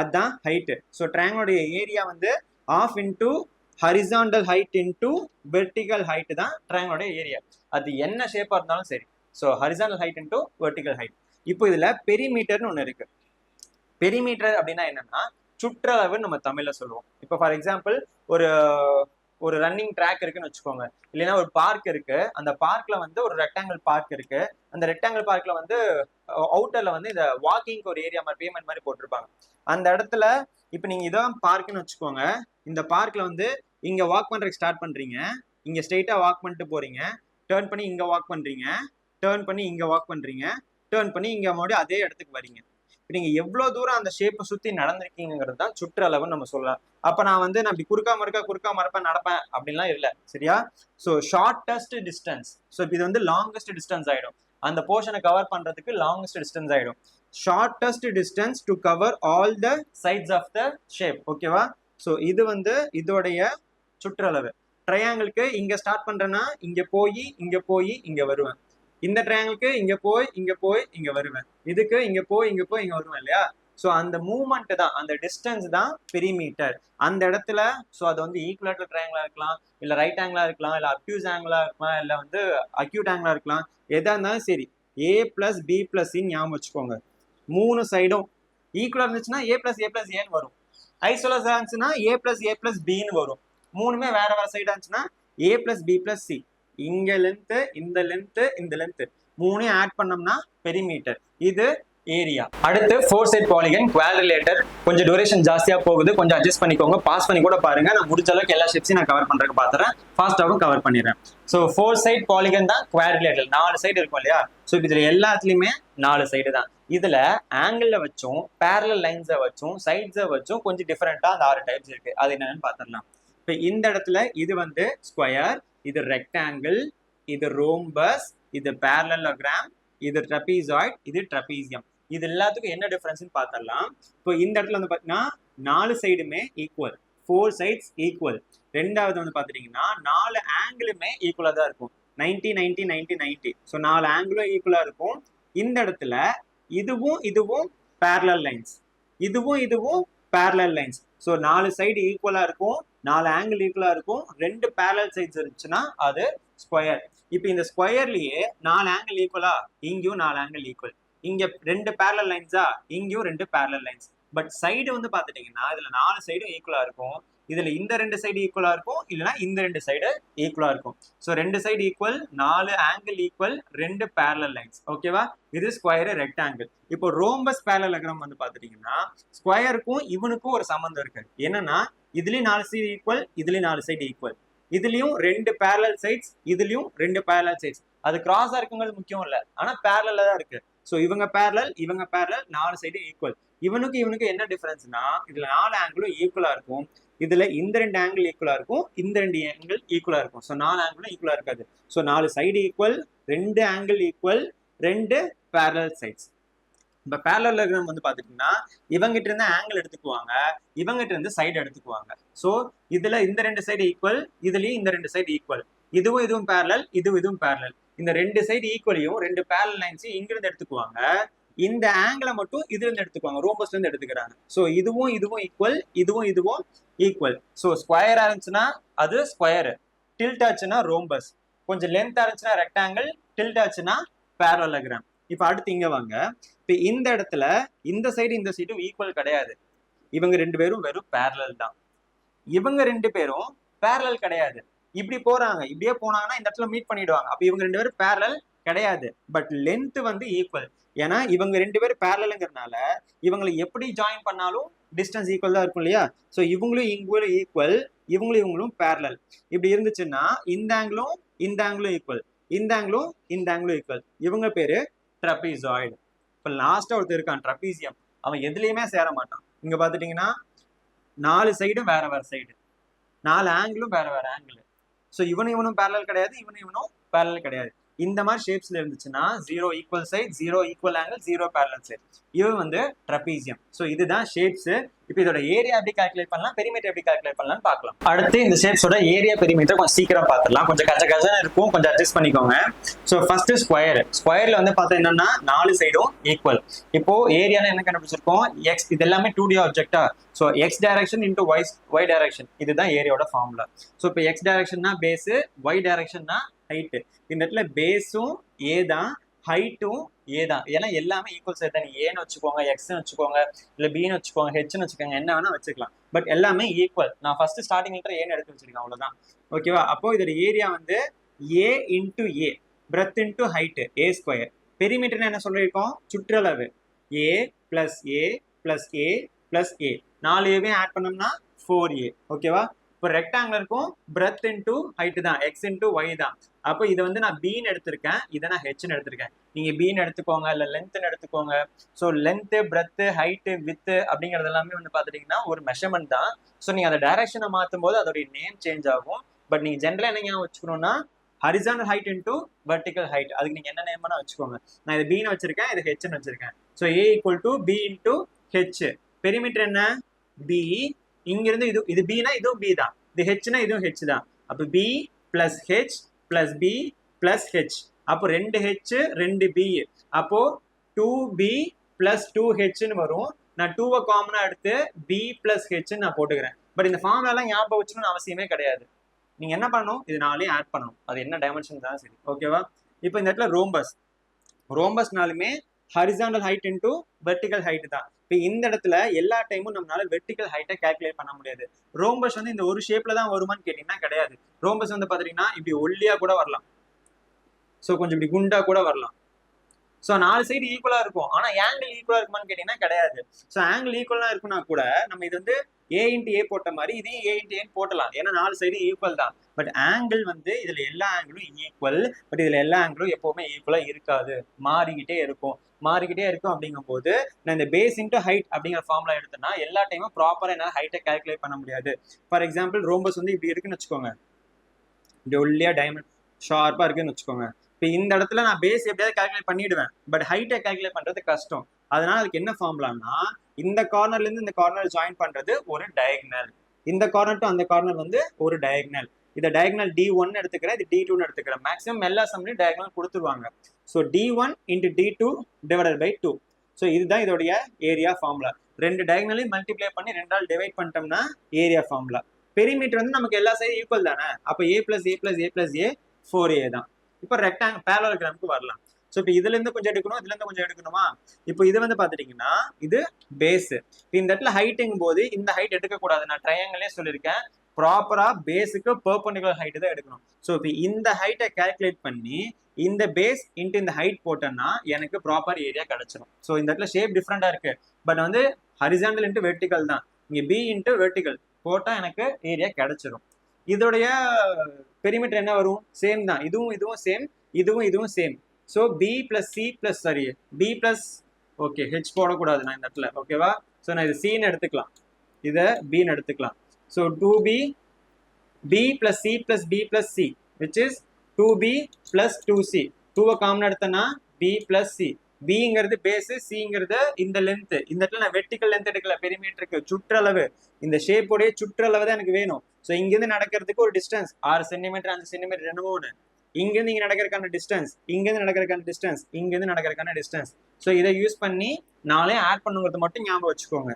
அதுதான் ஹைட். ஸோ ட்ரையாங்கிளோட ஏரியா வந்து half into horizontal height into vertical height தான் ட்ரையாங்கிளோட ஏரியா. அது என்ன ஷேப்பா இருந்தாலும் சரி. So horizontal height into vertical height. இப்போ இதுல பெரிமீட்டர்னு ஒன்று இருக்கு. பெரிமீட்டர் அப்படின்னா என்னன்னா சுற்றளவு நம்ம தமிழ்ல சொல்லுவோம். இப்போ ஃபார் எக்ஸாம்பிள் ஒரு ஒரு ரன்னிங் ட்ராக் இருக்குன்னு வச்சுக்கோங்க, இல்லைன்னா ஒரு பார்க் இருக்கு, அந்த பார்க்ல வந்து ஒரு ரெக்டாங்கிள் பார்க் இருக்கு. அந்த ரெக்டாங்கிள் பார்க்ல வந்து அவுட்டர்ல வந்து இந்த வாக்கிங் ஒரு ஏரியா மாதிரி பேமெண்ட் மாதிரி போட்டிருப்பாங்க. அந்த இடத்துல இப்போ நீங்க இதான் பார்க்னு வச்சுக்கோங்க, இந்த பார்க்ல வந்து இங்க வாக் பண்றதுக்கு ஸ்டார்ட் பண்றீங்க, இங்க ஸ்ட்ரெயிட்டா வாக் பண்ணிட்டு போறீங்க, டேர்ன் பண்ணி இங்க வாக் பண்றீங்க, டேர்ன் பண்ணி இங்க வாக் பண்றீங்க, டேர்ன் பண்ணி இங்க மறுபடியும் அதே இடத்துக்கு வரீங்க. நீங்க எவ்வளவு தூரம் அந்த ஷேப்பை சுத்தி நடந்திருக்கீங்கிறது தான் சுற்றளவுன்னு நம்ம சொல்லலாம். அப்ப நான் வந்து நான் இப்படி குறுக்கா மறுப்பேன் நடப்பேன் அப்படின்லாம் இல்லை, சரியா. ஸோ ஷார்டஸ்ட் டிஸ்டன்ஸ், ஸோ இது வந்து லாங்கஸ்ட் டிஸ்டன்ஸ் ஆயிடும். அந்த போர்ஷனை கவர் பண்றதுக்கு லாங்கஸ்ட் டிஸ்டன்ஸ் ஆயிடும். Shortest distance to cover all the sides of the shape. ஓகேவா? ஸோ இது வந்து இதோடைய சுற்றளவு. ட்ரையாங்கிளுக்கு இங்க ஸ்டார்ட் பண்றேன்னா இங்க போய் இங்க போய் இங்க வருவேன். இந்த ட்ரையாங்கிளுக்கு இங்க போய் இங்க போய் இங்க வருவேன். இதுக்கு இங்க போய் இங்க போய் இங்க வருவேன் இல்லையா? ஸோ அந்த மூவ்மெண்ட் தான், அந்த டிஸ்டன்ஸ் தான் பெரிமீட்டர். அந்த இடத்துல ஸோ அது வந்து ஈக்குவலேட்டர் ட்ரையாங்கிளா இருக்கலாம், இல்ல ரைட் ஆங்கிளா இருக்கலாம், இல்ல அக்யூஸ் ஆங்கிளா இருக்கலாம், இல்ல வந்து அக்யூட் ஆங்கிளா இருக்கலாம். எதா இருந்தாலும் சரி, ஏ பிளஸ் பி பிளஸ் சி ஞாபகம் வச்சுக்கோங்க. மூணு சைடும் ஈக்குவலா இருந்துச்சுன்னா ஏ பிளஸ் ஏன்னு வரும். ஐசோலஸா இருந்துச்சுன்னா ஏ பிளஸ் பின்னு வரும். மூணுமே வேற வேற சைடா இருந்துச்சுன்னா ஏ பிளஸ் பி பிளஸ் சி. இங்க லென்த், இந்த லென்த், இந்த லென்த் மூணையும் ஆட் பண்ணோம்னா பெரிமீட்டர். இது ஏரியா. அடுத்து ஃபோர் சைட் பாலிகன் குவாட்ரிலேட்டர். கொஞ்சம் டூரேஷன் ஜாஸ்தியா போகுது, கொஞ்சம் அட்ஜஸ்ட் பண்ணிக்கோங்க. பாஸ் பண்ணி கூட பாருங்க. நான் முடிஞ்ச அளவுக்கு எல்லா ஸ்டெப்ஸையும் நான் கவர் பண்றதுக்கு பாத்துறேன். ஃபாஸ்டாகவும் கவர் பண்ணிடுறேன். ஸோ ஃபோர் சைட் பாலிகன் தான் குவாட்ரிலேட்டர். 4 சைடு இருக்கும் இல்லையா? ஸோ இதுல எல்லாத்துலயுமே 4 சைடு தான். இதுல ஆங்கிள் வச்சும் பேரலல் லைன்ஸை வச்சும் சைட்ஸை வச்சும் கொஞ்சம் டிஃபரெண்டா அந்த 6 டைப்ஸ் இருக்கு. அது என்னன்னு பாத்திரலாம். இப்போ இந்த இடத்துல இது வந்து ஸ்கொயர், இது ரெக்டாங்கிள், இது ரோம்பஸ், இது பேரலலோகிராம், இது ட்ரபீசாய்ட், இது ட்ரபீசியம். இது எல்லாத்துக்கும் என்ன டிஃபரன்ஸ்னு பாத்திரலாம். இப்போ இந்த இடத்துல வந்து பாத்தீங்கன்னா 4 சைடுமே ஈக்குவல், 4 சைட்ஸ் ஈக்குவல். ரெண்டாவது வந்து பாத்துட்டீங்கன்னா 4 ஆங்கிளுமே ஈக்குவலா தான் இருக்கும். 90 90 90 90. ஸோ 4 ஆங்கிளும் ஈக்குவலா இருக்கும். இந்த இடத்துல இதுவும் இதுவும் பேரலல் லைன்ஸ், இதுவும் பேரலல் லைன்ஸ். ஸோ 4 சைடு ஈக்குவலா இருக்கும், 4 ஆங்கிள் ஈக்குவலா இருக்கும். 2 பேரலல் சைட்ஸ் இருந்துச்சுன்னா அது ஸ்கொயர். இப்போ இந்த ஸ்கொயர்லயே 4 ஆங்கிள் ஈக்குவலா, இங்கேயும் 4 ஆங்கிள் ஈக்குவல். இங்க 2 பேரலல் லைன்ஸா, இங்கேயும் 2 பேரலல் லைன்ஸ். பட் சைடு வந்து பாத்துட்டீங்கன்னா இதுல 4 சைடும் ஈக்குவலா இருக்கும். இதுல இந்த 2 சைடு ஈக்குவலா இருக்கும், இல்லைன்னா இந்த 2 சைடு ஈக்குவலா இருக்கும். So 2 side equal, 4 angle equal, 2 parallel lines. ஓகேவா? இது ஸ்கொயர், ரெக்டாங்கிள். இப்போ ரோம்பஸ் பேரலோகிராம் வந்து பாத்துட்டீங்கன்னா ஸ்கொயருக்கும் இவனுக்கும் ஒரு சம்பந்தம் இருக்கு. என்னன்னா இதுலயும் 4 சைடு ஈக்குவல், இதுலயும் 4 சைடு ஈக்குவல். இதுலயும் 2 பேரலல் சைட்ஸ், இதுலயும் 2 பேரலல் சைட்ஸ். அது கிராஸா இருக்குங்கிறது முக்கியம் இல்ல, ஆனா பேரலா தான் இருக்கு. ஸோ இவங்க பேரலல், 4 சைடு ஈக்குவல். இவனுக்கு என்ன டிஃபரன்ஸ்னா இதுல 4 ஆங்கிளும் ஈக்குவலா இருக்கும். இதுல இந்த 2 ஆங்கிள் ஈக்குவலா இருக்கும், இந்த 2 ஆங்கிள் ஈக்குவலா இருக்கும். ஸோ 4 ஆங்கிளும் ஈக்குவலா இருக்காது. So 4 side equal, 2 angle equal, 2 parallel sides. இப்ப பேரலோகிராம் வந்து பாத்துட்டீங்கன்னா இவங்கிட்ட இருந்து ஆங்கிள் எடுத்துக்குவாங்க, இவங்கிட்ட இருந்து சைடு எடுத்துக்குவாங்க. ஸோ இதுல இந்த 2 சைடு ஈக்குவல், இதுலயும் இந்த 2 சைடு ஈக்குவல். இதுவும் பேரலல், இதுவும் பேரலல். இந்த 2 சைடு ஈக்குவலையும் 2 பேரலல் லைன்ஸையும் இங்க இருந்து எடுத்துக்குவாங்க. இந்த ஆங்கிளை மட்டும் இதுல இருந்து எடுத்துக்குவாங்க, ரோம்பஸ்ல இருந்து எடுத்துக்கிறாங்க. ஸோ இதுவும் ஈக்குவல், இதுவும் ஈக்குவல். ஸோ ஸ்கொயரா இருந்துச்சுன்னா அது ஸ்கொயர், டில்ட் ஆச்சுன்னா ரோம்பஸ். கொஞ்சம் லென்த்தா இருந்துச்சுன்னா ரெக்டாங்கிள், டில்ட் ஆச்சுன்னா பேரலோகிராம். இப்ப அடுத்து இங்க வாங்க. இப்ப இந்த இடத்துல இந்த சைடும் ஈக்குவல் கிடையாது. இவங்க 2 பேரும் வெறும் பேரலல் தான். இவங்க 2 பேரும் பேரலல் கிடையாது. இப்படி போறாங்க, இப்படியே போனாங்கன்னா இந்த இடத்துல மீட் பண்ணிடுவாங்க. அப்ப இவங்க 2 பேரும் பேரலல் கிடையாது. பட் லென்த் வந்து ஈக்குவல். ஏன்னா இவங்க 2 பேரும் பேரலல்ங்கிறதுனால இவங்களை எப்படி ஜாயின் பண்ணாலும் டிஸ்டன்ஸ் ஈக்குவல் தான் இருக்கும் இல்லையா? ஸோ இவங்களும் ஈக்குவல், இவங்களும் பேரலல். இப்படி இருந்துச்சுன்னா இந்த ஆங்கிளும் ஈக்குவல், இந்த ஆங்கிளும் ஈக்குவல். இவங்க பேரு ட்ரபீசாய்டு. இப்ப லாஸ்டா ஒருத்தர் இருக்கான் ட்ரபீசியம். அவன் எதுலயுமே சேர மாட்டான். இங்க பாத்துட்டீங்கன்னா 4 சைடும் வேற சைடு, 4 ஆங்கிளும் வேற ஆங்கிள். ஸோ இவனும் பேரலல் கிடையாது, இவனும் பேரலல் கிடையாது. இந்த மாதிரி ஷேப்ஸ்ல இருந்துச்சுன்னா 0 equal side, 0 equal angle, 0 parallel side. இவன் வந்து ட்ரபீசியம். ஸோ இதுதான் ஷேப்ஸ். இப்போ இதோட ஏரியா எப்படி கால்குலேட் பண்ணலாம், பெரிமீட்டர் எப்படி கால்குலேட் பண்ணலாம்னு பார்க்கலாம். அடுத்து இந்த ஷேப்ஸோட ஏரியா பெரிமீட்டர் கொஞ்சம் சீக்கிரம் பார்த்துடலாம். கொஞ்சம் கஜன்னு இருக்கும், கொஞ்சம் அட்ஜஸ்ட் பண்ணிக்கோங்க. ஸோ ஃபர்ஸ்ட் ஸ்கொயர்ல வந்து பார்த்தா என்னன்னா 4 சைடும் ஈக்குவல். இப்போ ஏரியால என்ன கண்டுபிடிச்சிருக்கோம், எக்ஸ். இது எல்லாமே 2D ஆப்ஜெக்டா. So X direction into Y direction, இதுதான் ஏரியாவோட ஃபார்முலா. ஸோ இப்போ எக்ஸ் டைரக்ஷன்னா பேஸ், ஒய் டைரக்ஷன்னா ஹைட். இந்த இடத்துல பேஸும் ஏ தான், ஹைட்டும் ஏ தான். ஏன்னா எல்லாமே ஈக்குவல் சைட் தான். நீ ஏன்னு வச்சுக்கோங்க, எக்ஸ்ன்னு வச்சுக்கோங்க, இல்லை பின்னு வச்சுக்கோங்க, ஹெச்னு வச்சுக்கோங்க, என்ன வேணா வச்சுக்கலாம். பட் எல்லாமே ஈக்குவல். நான் ஃபர்ஸ்ட் ஸ்டார்டிங் லெட்டர் ஏன்னு எடுத்து வச்சிருக்கேன், அவ்வளவுதான். ஓகேவா? அப்போ இதோட ஏரியா வந்து A into A, breadth into height, A square. பெரிமீட்டர்னு என்ன சொல்லியிருக்கோம், சுற்றளவு. ஏ plus A plus A plus A, 4 ஏவையும் add பண்ணோம்னா 4A. ஓகேவா? இப்போ ரெக்டாங்குலருக்கும் பிரெத் இன்டூ ஹைட் தான், எக்ஸ் இன்டூ ஒய் தான். அப்போ இதை வந்து நான் பீன்னு எடுத்திருக்கேன், இதை நான் ஹெச்னு எடுத்திருக்கேன். நீங்க பீன்னு எடுத்துக்கோங்க, இல்லை லென்த்னு எடுத்துக்கோங்க. So length, breadth, height, with அப்படிங்கிறது எல்லாமே வந்து பார்த்துட்டீங்கன்னா ஒரு மெஷர்மெண்ட் தான். ஸோ நீங்க அந்த டைரக்ஷனை மாற்றும் போது அதோடைய நேம் சேஞ்ச் ஆகும். பட் நீங்க ஜென்ரலா என்ன ஞாபகம் வச்சுக்கணும்னா horizontal height into vertical height. அதுக்கு நீங்க என்ன நேம் பண்ணா வச்சுக்கோங்க. நான் இது பின்னு வச்சிருக்கேன், இது ஹெச்னு வச்சிருக்கேன். So A equal to B into H. Perimeter என்ன? பி. இங்கிருந்து இது பினா இதுவும் பி தான், இது ஹெச்னா இதுவும் ஹெச் தான். அப்போ B plus H plus B plus H. அப்போ 2 ஹெச் 2 பி. அப்போ 2b பிளஸ் 2hன்னு வரும். நான் 2வை காமனா எடுத்து b பிளஸ் ஹெச்ன்னு நான் போட்டுக்கிறேன். பட் இந்த ஃபார்முலாலாம் ஞாபகம் வச்சுக்கணும்னு அவசியமே கிடையாது. நீங்க என்ன பண்ணணும், இது நாளையும் ஆட் பண்ணணும், அது என்ன டைமென்ஷன் தான் சரி. ஓகேவா? இப்போ இந்த இடத்துல ரோம்பஸ்னாலுமே horizontal height into vertical height தான். இப்போ இந்த இடத்துல எல்லா டைமும் நம்மளால வெர்டிக்கல் ஹைட்டை கால்குலேட் பண்ண முடியாது. ரோம்பஸ் வந்து இந்த ஒரு ஷேப்ல தான் வருமானு கேட்டீங்கன்னா கிடையாது. ரோம்பஸ் வந்து பாத்தீங்கன்னா இப்படி ஒல்லியா கூட வரலாம், ஸோ கொஞ்சம் இப்படி குண்டா கூட வரலாம். ஸோ 4 சைடு ஈக்குவலா இருக்கும். ஆனா ஆங்கிள் ஈக்குவலா இருக்குமான்னு கேட்டீங்கன்னா கிடையாது. ஸோ ஆங்கிள் ஈக்குவலா இருக்குன்னா கூட நம்ம இது வந்து ஏ இன்ட்டு ஏ போட்ட மாதிரி இதையும் ஏ இன்ட்டு ஏன்னு போட்டலாம், ஏன்னா 4 சைடு ஈக்குவல் தான். பட் ஆங்கிள் வந்து இதுல எல்லா ஆங்கிளும் ஈக்குவல், பட் இதுல எல்லா ஆங்கிளும் எப்பவுமே ஈக்குவலா இருக்காது, மாறிக்கிட்டே இருக்கும். அப்படிங்கும் போது நான் இந்த பேஸ் இன்ட்டு ஹைட் அப்படிங்கிற ஃபார்முலா எடுத்தேன்னா எல்லா டைமும் ப்ராப்பரா என்னால ஹைட்டை கால்குலேட் பண்ண முடியாது. ஃபார் எக்ஸாம்பிள் ரோம்பஸ் வந்து இப்படி இருக்குன்னு வச்சுக்கோங்க, இப்படி ஒல்லியா டைமண்ட் ஷார்ப்பா இருக்குன்னு வச்சுக்கோங்க. இப்போ இந்த இடத்துல நான் பேஸ் எப்படியாவது கால்குலேட் பண்ணிடுவேன், பட் ஹைட்டை கால்குலேட் பண்றது கஷ்டம். அதனால அதுக்கு என்ன ஃபார்முலான்னா, இந்த கார்னர்ல இருந்து இந்த கார்னர் ஜாயின் பண்றது ஒரு டயகனல், இந்த கார்னர் டு அந்த கார்னர் வந்து ஒரு டயகனல். இதை டயகனல் D1 எடுத்துக்கிறேன், இது D2 எடுத்துக்கிறேன். மேக்ஸிமம் எல்லா சம்லையும் டயகனல் கொடுத்துருவாங்க. So D1 into D2 divided by 2. So இதுதான் இதோடைய ஏரியா ஃபார்முலா. 2 டயகனலையும் மல்டிப்ளை பண்ணி 2ஆல் டிவைட் பண்ணிட்டோம்னா ஏரியா ஃபார்முலா. பெரிமீட்டர் வந்து நமக்கு எல்லா சைடும் ஈக்குவல் தானே, அப்போ A plus A plus A plus A 4A தான். இப்போ ரெக்டாங் பேரலோகிராமுக்கு வரலாம். ஸோ இப்போ இதுல இருந்து கொஞ்சம் எடுக்கணும், இதுல இருந்து கொஞ்சம் எடுக்கணுமா? இப்போ இது வந்து பாத்துட்டீங்கன்னா இது பேஸ். இந்த இடத்துல ஹைட்டுங்கும் போது இந்த ஹைட் எடுக்கக்கூடாது, நான் ட்ரையாங்கிளே சொல்லியிருக்கேன். ப்ராப்பரா பேஸுக்கு பெர்பெண்டிகுலர் ஹைட் தான் எடுக்கணும். ஸோ இப்போ இந்த ஹைட்டை கால்குலேட் பண்ணி இந்த பேஸ் இன்ட்டு இந்த ஹைட் போட்டோம்னா எனக்கு ப்ராப்பர் ஏரியா கிடைச்சிடும். ஸோ இந்த இடத்துல ஷேப் டிஃப்ரெண்டா இருக்கு, பட் வந்து ஹரிசாண்டல் இன்ட்டு வெர்டிகல் தான். இங்க பி இன்ட்டு வெர்டிகல் போட்டா எனக்கு ஏரியா கிடைச்சிடும். இதோடைய பெரிமீட்டர் என்ன வரும்? சேம் தான், இதுவும் சேம், இதுவும் same. So B plus C plus sorry B plus okay H போடக்கூடாது நான் இந்த இடத்துல, ஓகேவா? ஸோ நான் இது சின்னு எடுத்துக்கலாம், இதை பின்னு எடுத்துக்கலாம். So 2b b plus C plus B plus C which is 2b plus 2c. 2வை காமன் எடுத்தேன்னா b பிளஸ் சி. பிங்கிறது பேஸ், சிங்கிறது இந்த லென்த். இந்த இடத்துல நான் வெர்டிக்கல் லென்த் எடுக்கல, பெரிமீட்டருக்கு சுற்றளவு, இந்த ஷேப்போடைய சுற்றளவு தான் எனக்கு வேணும். ஸோ இங்கிருந்து நடக்கிறதுக்கு ஒரு டிஸ்டன்ஸ் 6 சென்டிமீட்டர் 5 சென்டிமீட்டர் 2 இங்கிருந்து இங்க நடக்கிறதுக்கான டிஸ்டன்ஸ், இங்கிருந்து நடக்கிறதுக்கான டிஸ்டன்ஸ், இங்கிருந்து நடக்கிறதுக்கான டிஸ்டன்ஸ். ஸோ இதை யூஸ் பண்ணி நாளே ஆட் பண்ணுங்கிறது மட்டும் ஞாபகம் வச்சுக்கோங்க.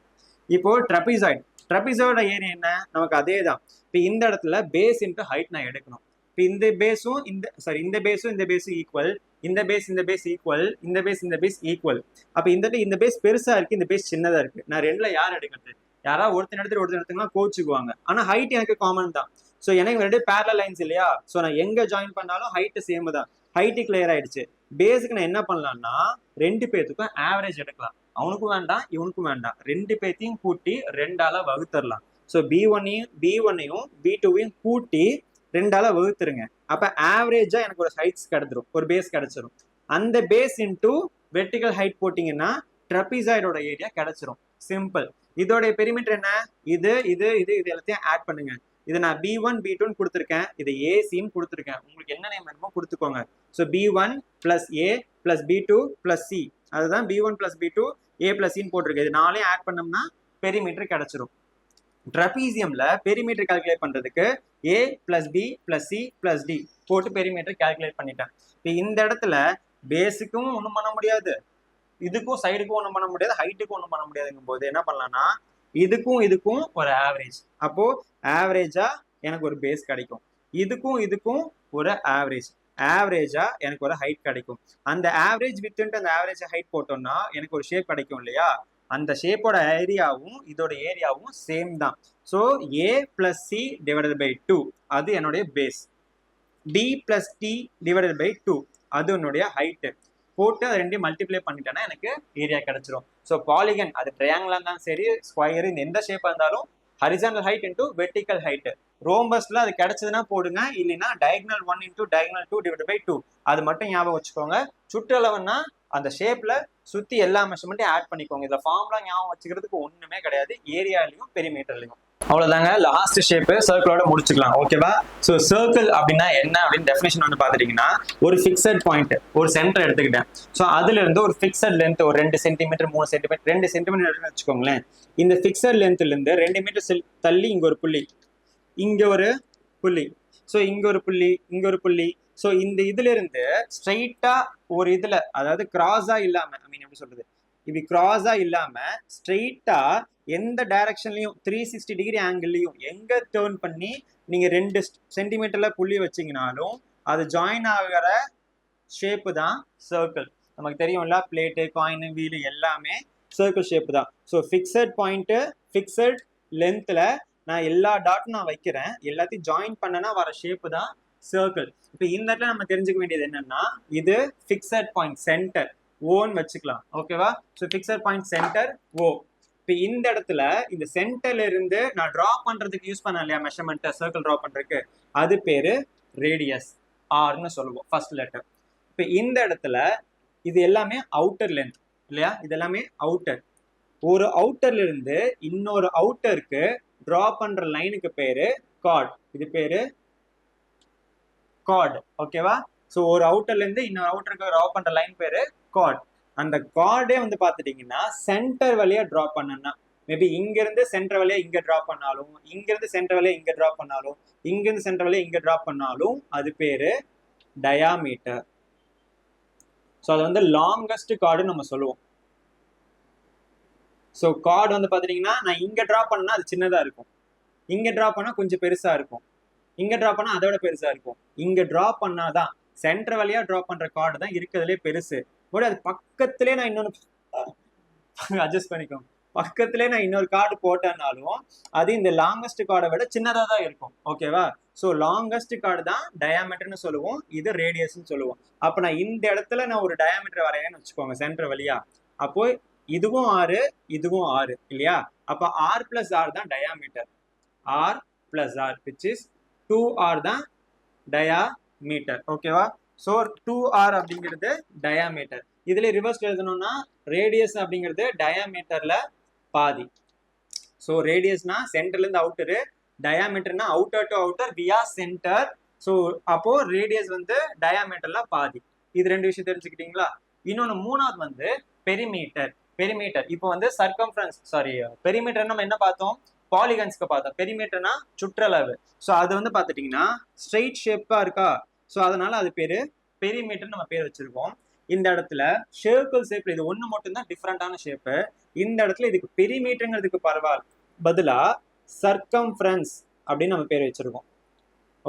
இப்போ ட்ரபிசாய்டோட ஏரியா என்ன? நமக்கு அதே தான். இப்போ இந்த இடத்துல பேஸ் இன்ட்டு ஹைட் நான் எடுக்கணும். இப்போ இந்த பேஸும் இந்த பேஸும் ஈக்குவல், இந்த பேஸ் ஈக்குவல், இந்த பேஸ் ஈக்குவல். அப்போ இந்த பேஸ் பெருசா இருக்கு, இந்த பேஸ் சின்னதா இருக்கு. நான் ரெண்டுல யார் எடுக்கிறது? யாராவது ஒருத்தர் எடுத்துங்கன்னா கோச்சுக்குவாங்க. ஆனா ஹைட் எனக்கு காமன் தான். ஸோ எனக்கு ரெண்டு பேரலல் லைன்ஸ் இல்லையா? ஸோ நான் எங்க ஜாயின் பண்ணாலும் ஹைட் சேம் தான். ஹைட்டு கிளியர் ஆயிடுச்சு. பேஸுக்கு நான் என்ன பண்ணலாம்னா 2 பேத்துக்கும் ஆவரேஜ் எடுக்கலாம். அவனுக்கும் வேண்டாம், இவனுக்கும் வேண்டாம். 2 பேத்தையும் கூட்டி 2ஆல வகுத்தரலாம். ஸோ B1ஐயும் B2வையும் கூட்டி 2ஆல வகுத்துருங்க. அப்ப ஆவரேஜா எனக்கு ஒரு ஹைட்ஸ் கிடைச்சிரும், ஒரு பேஸ் கிடைச்சிரும். அந்த பேஸ் இன்டூ வெர்டிகல் ஹைட் போட்டீங்கன்னா ட்ரபிசாய்டோட ஏரியா கிடைச்சிரும். சிம்பிள். இதோடைய பெரிமீட்டர் என்ன? இது எல்லாத்தையும் ஆட் பண்ணுங்க. இதை நான் B1 B2 கொடுத்துருக்கேன், இதை ACன்னு கொடுத்துருக்கேன். உங்களுக்கு என்ன நேம் வேணுமோ கொடுத்துக்கோங்க. So B1 plus A plus B2 plus C, அதுதான் B1 plus B2 A plus சின்னு போட்டிருக்கு. இது 4 ஆட் பண்ணோம்னா பெரிமீட்டர் கிடைச்சிரும். ட்ரபீசியம்ல பெரிமீட்டர் கால்குலேட் பண்றதுக்கு A plus B plus C plus D போட்டு பெரிமீட்டர் கால்குலேட் பண்ணிட்டேன். இப்போ இந்த இடத்துல பேஸுக்கும் ஒன்றும் பண்ண முடியாது, இதுக்கும் சைடுக்கும் ஒன்றும் பண்ண முடியாது, ஹைட்டுக்கும் ஒன்றும் பண்ண முடியாதுங்கும் போது என்ன பண்ணலாம்னா இதுக்கும் ஒரு ஆவரேஜ். அப்போ ஆவரேஜா எனக்கு ஒரு பேஸ் கிடைக்கும், இதுக்கும் ஒரு ஆவரேஜா எனக்கு ஒரு ஹைட் கிடைக்கும். அந்த ஆவரேஜ் வித் அந்த ஆவரேஜ் ஹைட் போட்டோம்னா எனக்கு ஒரு ஷேப் கிடைக்கும் இல்லையா? அந்த ஷேப்போட ஏரியாவும் இதோட ஏரியாவும் சேம் தான். So A plus C divided by 2 அது என்னுடைய base, D plus T divided by 2 அது என்னுடைய ஹைட்டு போட்டு அது ரெண்டையும் மல்டிப்ளை பண்ணிட்டேன்னா எனக்கு ஏரியா கிடைச்சிரும். ஸோ பாலிகன் அது ட்ரையாங்கிளா இருந்தாலும் சரி, ஸ்கொயர், இந்த எந்த ஷேப்பா இருந்தாலும் horizontal height into vertical height. ரோம்பஸ்ல அது கிடைச்சதுன்னா போடுங்க, இல்லைன்னா diagonal 1 into diagonal 2 divide by 2 அது மட்டும் ஞாபகம் வச்சுக்கோங்க. சுற்றளவுன்னா அந்த ஷேப்ல சுத்தி எல்லா மெஷர்மெண்ட்டையும் ஆட் பண்ணிக்கோங்க. இதுல ஃபார்முலா ஞாபகம் வச்சுக்கிறதுக்கு ஒண்ணுமே கிடையாது, ஏரியாலையும் பெரிமீட்டர்லையும். அவ்வளவுதாங்க, லாஸ்ட் ஷேப் சர்க்கிளோட முடிச்சுக்கலாம். ஓகேவா? ஸோ சர்க்கிள் அப்படின்னா என்ன அப்படின்னு டெஃபினேஷன் வந்து பாத்துட்டீங்கன்னா, ஒரு ஃபிக்ஸட் பாயிண்ட், ஒரு சென்டர் எடுத்துக்கிட்டேன். ஸோ அதுல இருந்து ஒரு ஃபிக்ஸட் லென்த் ஒரு 2 சென்டிமீட்டர் 3 சென்டிமீட்டர் 2 சென்டிமீட்டர் வச்சுக்கோங்களேன். இந்த ஃபிக்ஸட் லென்த்ல இருந்து 2 மீட்டர் தள்ளி இங்க ஒரு புள்ளி, இங்க ஒரு புள்ளி, ஸோ இங்க ஒரு புள்ளி, இங்க ஒரு புள்ளி. ஸோ இந்த இதுல இருந்து ஸ்ட்ரைட்டா ஒரு இதுல, அதாவது கிராஸா இல்லாம, ஐ மீன் எப்படி சொல்றது, இப்படி கிராஸா இல்லாம ஸ்ட்ரெயிட்டா எந்த டைரக்ஷன்லயும் 360 டிகிரி ஆங்கிள்லயும் எங்க டேர்ன் பண்ணி நீங்க 2 சென்டிமீட்டர்ல புள்ளி வச்சீங்கனாலும் அது ஜாயின் ஆகிற ஷேப்பு தான் சர்க்கிள். நமக்கு தெரியும்ல, பிளேட்டு, காயின், வீல் எல்லாமே சர்க்கிள் ஷேப் தான். ஸோ ஃபிக்ஸட் பாயிண்ட், ஃபிக்ஸட் லென்த்ல நான் எல்லா டாட்டும் நான் வைக்கிறேன், எல்லாத்தையும் ஜாயின் பண்ணனா வர ஷேப்பு தான் சர்க்கிள். இப்போ இந்த இடத்துல நம்ம தெரிஞ்சுக்க வேண்டியது என்னன்னா, இது ஃபிக்ஸட் பாயிண்ட் சென்டர் ஓன்னு வச்சுக்கலாம். ஓகேவா? ஸோ ஃபிக்ஸட் பாயிண்ட் சென்டர் ஓ. இப்போ இந்த இடத்துல இந்த சென்டர்ல இருந்து நான் டிரா பண்றதுக்கு யூஸ் பண்ண இல்லையா மெஷர்மெண்ட், சர்க்கிள் டிரா பண்றதுக்கு, அது பேரு ரேடியஸ், ஆர்னு சொல்லுவோம் ஃபர்ஸ்ட் லெட்டர். இப்போ இந்த இடத்துல இது எல்லாமே அவுட்டர் லென்த் இல்லையா, இது எல்லாமே அவுட்டர். ஒரு அவுட்டர்ல இருந்து இன்னொரு அவுட்டருக்கு டிரா பண்ற லைனுக்கு பேரு கார்ட், இது பேரு கார்டு. ஓகேவா? ஸோ ஒரு அவுட்டர்ல இருந்து இன்னொரு அவுட்டருக்கு டிரா பண்ற லைன் பேரு கார்ட். அந்த கார்டே வந்து பாத்துட்டீங்கன்னா சென்டர் வழியா டிரா பண்ணா, மேபி இங்க இருந்து சென்டர் வழியா இங்க டிரா பண்ணாலும், இங்க இருந்து சென்டர் வழியா இங்க டிரா பண்ணாலும், இங்க இருந்து சென்டர் வழியா இங்க டிரா பண்ணாலும் அது பேரு டயாமீட்டர். ஸோ அது வந்து லாங்கஸ்ட் கார்டுன்னு நம்ம சொல்லுவோம். ஸோ கார்டு வந்து பாத்துட்டீங்கன்னா நான் இங்க டிரா பண்ணா அது சின்னதா இருக்கும், இங்க டிரா பண்ணா கொஞ்சம் பெருசா இருக்கும், இங்க டிரா பண்ணா அதோட பெருசா இருக்கும். இங்க டிரா பண்ணாதான் சென்டர் வழியா டிரா பண்ற கார்டு தான் இருக்கிறதுலே பெருசு. பட் அது பக்கத்திலே நான் இன்னொன்று அட்ஜஸ்ட் பண்ணிக்கோங்க, பக்கத்திலே நான் இன்னொரு கார்டு போட்டேன்னாலும் அது இந்த லாங்கஸ்ட் கார்டை விட சின்னதா தான் இருக்கும். ஓகேவா? ஸோ லாங்கஸ்ட் கார்டு தான் டயாமீட்டர்னு சொல்லுவோம், இது ரேடியஸ்ன்னு சொல்லுவோம். அப்போ நான் இந்த இடத்துல நான் ஒரு டயாமீட்டர் வரையன்னு வச்சுக்கோங்க சென்டர் வழியா, அப்போ இதுவும் 6 இதுவும் 6 இல்லையா, அப்போ R பிளஸ் R தான் diameter, R plus R which is 2R தான் டயாமீட்டர். ஓகேவா? ஸோ 2R அப்படிங்கிறது டயாமீட்டர். இதுல ரிவர்ஸ் எழுதணும்னா ரேடியஸ் அப்படிங்கிறது டயாமீட்டர்ல பாதி. ஸோ ரேடியஸ்னா சென்டர்ல இருந்து அவுட்டரு, டயாமீட்டர்னா அவுட்டர் டு அவுட்டர் வியா சென்டர். ஸோ அப்போ ரேடியஸ் வந்து டயாமீட்டர்ல பாதி. இது ரெண்டு விஷயம் தெரிஞ்சுக்கிட்டீங்களா? இன்னொன்னு மூணாவது வந்து பெரிமீட்டர். பெரிமீட்டர் இப்போ வந்து சர்க்கம்ஃபரன்ஸ், சாரி பெரிமீட்டர் நம்ம என்ன பார்த்தோம், பாலிகன்ஸ்க்கு பார்த்தோம். பெரிமீட்டர்னா சுற்றளவு. ஸோ அது வந்து பார்த்துட்டீங்கன்னா ஸ்ட்ரெயிட் ஷேப்பா இருக்கா, ஸோ அதனால அது பேரு பெரிமீட்டர் நம்ம பேர் வச்சிருக்கோம். இந்த இடத்துல சர்க்கிள் ஷேப்ல இது ஒண்ணு மட்டும் தான் டிஃப்ரெண்டான ஷேப்பு. இந்த இடத்துல இதுக்கு பெரிமீட்டர்ங்கிறதுக்கு பரவாயில்ல பதிலா சர்க்கம்ஃபரன்ஸ் அப்படின்னு நம்ம பேர் வச்சிருக்கோம்.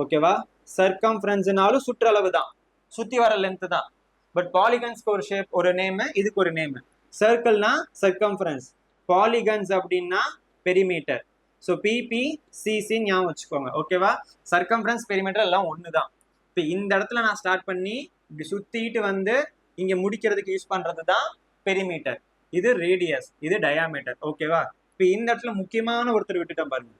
ஓகேவா? சர்க்கம்ஃபரன்ஸ்னாலும் சுற்றளவு தான், சுத்தி வர லென்த் தான். பட் பாலிகன்ஸ்க்கு ஒரு ஷேப், ஒரு நேம், இதுக்கு ஒரு நேம். சர்க்கிள்னா சர்க்கம்ஃபரன்ஸ், பாலிகன்ஸ் அப்படின்னா பெரிமீட்டர். ஸோ பிபிசிசி ஞாபகம் வச்சுக்கோங்க. ஓகேவா? சர்க்கம்ஃபரன்ஸ் பெரிமீட்டர் எல்லாம் ஒண்ணுதான். இப்போ இந்த இடத்துல நான் ஸ்டார்ட் பண்ணி இப்படி சுத்திட்டு வந்து இங்க முடிக்கிறதுக்கு யூஸ் பண்றது தான் பெரிமீட்டர். இது ரேடியஸ், இது டயாமீட்டர். ஓகேவா? இப்போ இந்த இடத்துல முக்கியமான ஒருத்தர் விட்டுட்டோம் பாருங்க,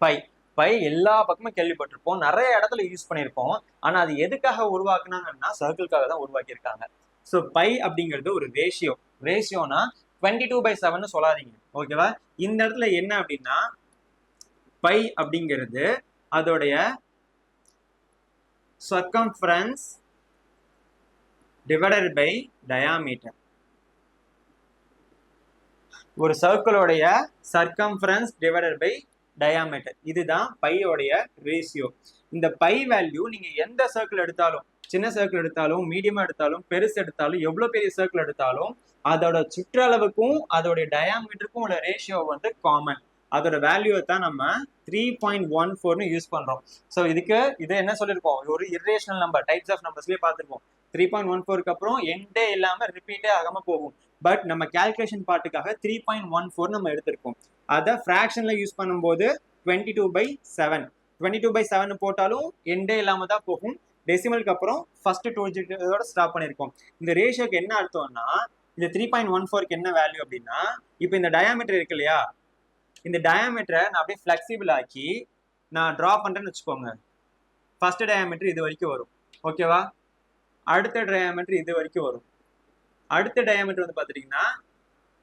பை. பை எல்லா பக்கமும் கேள்விப்பட்டிருப்போம், நிறைய இடத்துல யூஸ் பண்ணியிருப்போம். ஆனா அது எதுக்காக உருவாக்குனாங்கன்னா சர்க்கிள்காக தான் உருவாக்கியிருக்காங்க. ஸோ பை அப்படிங்கிறது ஒரு ரேஷியோ. ரேஷியோனா 22/7 சொல்லாதீங்க. ஓகேவா? இந்த இடத்துல என்ன அப்படின்னா பை அப்படிங்கிறது அதோடைய circumference divided by diameter. ஒரு சர்க்கிளோடைய சர்க்கம்ஃபரன்ஸ் டிவைடட் பை டயாமீட்டர், இதுதான் பையோடைய ரேஷியோ. இந்த பை வேல்யூ நீங்க எந்த சர்க்கிள் எடுத்தாலும், சின்ன சர்க்கிள் எடுத்தாலும், மீடியமா எடுத்தாலும், பெருசு எடுத்தாலும், எவ்வளவு பெரிய சர்க்கிள் எடுத்தாலும் அதோட சுற்றளவுக்கும் அதோட டயாமீட்டருக்கும் உள்ள ரேஷியோ வந்து காமன். அதோட வேல்யூவை தான் நம்ம 3.14 யூஸ் பண்றோம். ஸோ இதுக்கு இது என்ன சொல்லியிருக்கோம், ஒரு இர்ரேஷனல் நம்பர், டைப்ஸ் ஆஃப் நம்பர்ஸ்லயே பார்த்துருப்போம். 3.14 அப்புறம் எண்டே இல்லாம ரிப்பீட்டே ஆகாம போகும். பட் நம்ம கால்குலேஷன் பார்ட்டுக்காக 3.14 நம்ம எடுத்திருக்கோம். அதை ஃப்ராக்ஷன்ல யூஸ் பண்ணும்போது 22/7 22/7 போட்டாலும் எண்டே இல்லாம தான் போகும். டெசிமலுக்கு அப்புறம் ஃபர்ஸ்ட் 2 டிஜிட்டோட ஸ்டாப் பண்ணியிருக்கோம். இந்த ரேஷியோக்கு என்ன அர்த்தம்னா, இந்த 3.14க்கு என்ன வேல்யூ அப்படின்னா, இப்போ இந்த டயாமீட்டர் இருக்கு இல்லையா, இந்த டயாமீட்டரை நான் அப்படியே ஃபிளெக்சிபிள் ஆக்கி நான் டிரா பண்றேன்னு வச்சுக்கோங்க. ஃபர்ஸ்ட் டயாமீட்டர் இது வரைக்கும் வரும். ஓகேவா? அடுத்த டயாமீட்டர் இது வரைக்கும் வரும். அடுத்த டயாமீட்டர் வந்து பார்த்துட்டீங்கன்னா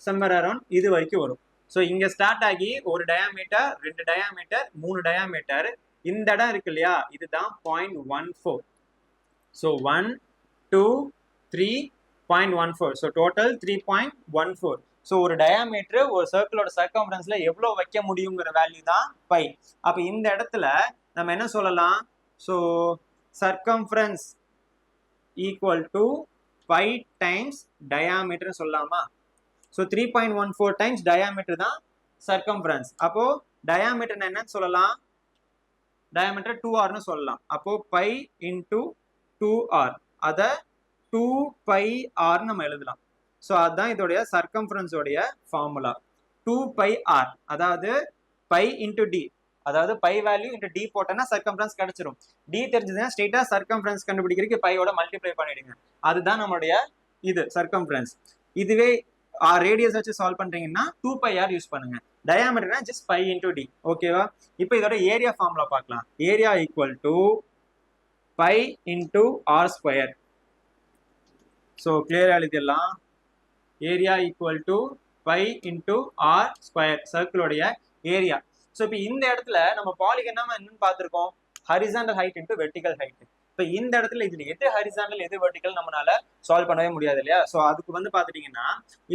சம்மர் அரௌண்ட் இது வரைக்கும் வரும். ஸோ இங்க ஸ்டார்ட் ஆகி ஒரு டயாமீட்டர், 2 டயாமீட்டர், 3 டயாமீட்டர், இந்த இடம் இருக்கு இல்லையா, இதுதான் 0.14. ஸோ 1 2 3.14. So total 3.14. ஸோ ஒரு டயாமீட்டர் ஒரு சர்க்கிளோட சர்க்கம்ஃபரன்ஸ்ல எவ்வளவு வைக்க முடியுங்கிற வேல்யூ தான் பை. அப்ப இந்த இடத்துல நம்ம என்ன சொல்லலாம், so circumference equal to pi times diameter சொல்லலாமா? ஸோ 3.14 டைம்ஸ் டயாமீட்டர் தான் சர்க்கம்ஃபரன்ஸ். அப்போ டயாமீட்டர் என்னன்னு சொல்லலாம், டயாமீட்டர் 2r சொல்லலாம். அப்போ பை இன்டூ 2r, அதை 2πr நம்ம எழுதலாம். ஸோ அதுதான் இதோடைய சர்க்கம்ஃபரன்ஸோடைய ஃபார்முலா 2πr. அதாவது பை இன்டூ டி, அதாவது பை வேல்யூ இன்டூ டி போட்டோன்னா சர்க்கம்ஃபரன்ஸ் கிடைச்சிரும். டி தெரிஞ்சதுன்னா ஸ்ட்ரெயிட்டா சர்க்கம்ஃபரன்ஸ் கண்டுபிடிக்கிறதுக்கு பையோட மல்டிப்ளை பண்ணிடுங்க. அதுதான் நம்மளுடைய இது சர்க்கம்ஃபரன்ஸ். இதுவே ரேடியஸ் வச்சு சால்வ் பண்றீங்கன்னா 2πr யூஸ் பண்ணுங்க. டயாமீட்டர்னா ஜஸ்ட் பை இன்டூ டி. ஓகேவா? இப்போ இதோட ஏரியா ஃபார்முலா பார்க்கலாம். Area equal to pi into R square. So கிளியரா எழுதிடலாம். Area equal to pi into R square, சர்க்கிளோடைய ஏரியா. ஸோ இப்போ இந்த இடத்துல நம்ம பாலிகன் என்னன்னு பார்த்துருக்கோம், horizontal height into vertical height. இப்போ இந்த இடத்துல இதுல எது ஹரிசாண்டல் எது வெர்டிகல் நம்மளால சால்வ் பண்ணவே முடியாது இல்லையா? ஸோ அதுக்கு பாத்துட்டீங்கன்னா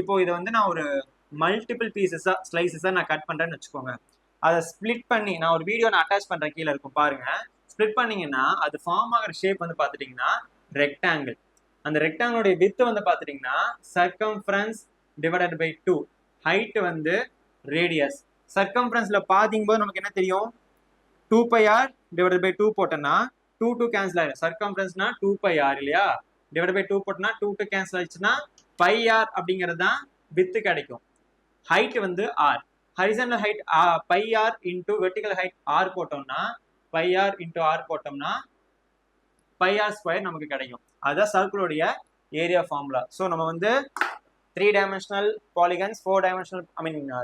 இப்போ இதை நான் ஒரு மல்டிபிள் பீசஸா ஸ்லைசஸா நான் கட் பண்றேன்னு வச்சுக்கோங்க. அதை ஸ்பிளிட் பண்ணி நான் ஒரு வீடியோ அட்டாச் பண்றேன், கீழே இருக்கும் பாருங்க. ஸ்பிளிட் பண்ணீங்கன்னா அது ஃபார்ம் ஆகிற ஷேப் பாத்துட்டீங்கன்னா ரெக்டாங்கிள். அந்த ரெக்டாங்கிளோட வித் பாத்துட்டீங்கன்னா circumference divided by 2, height radius. சர்க்கம்ஃபரன்ஸ்ல பாத்தீங்கும்போது நமக்கு என்ன தெரியும், 2πr டிவைடட் பை 2 போட்டோம்னா 2 கேன்சல் ஆயிடும். சர்க்கம்ஃபரன்ஸ்னா 2πr இல்லையா, டிவைட் பை 2 போட்டோம்னா 2 கேன்சல் ஆயிடுச்சுன்னா πr அப்படிங்கிறது தான் வித் கிடைக்கும். Height r, horizontal height πr into vertical height r போட்டோம்னா πr இன்டூ r போட்டோம்னா πr ஸ்கொயர் நமக்கு கிடைக்கும். அதுதான் சர்க்கிளோடைய ஏரியா ஃபார்முலா. ஸோ நம்ம 3 dimensional polygons, 4 dimensional,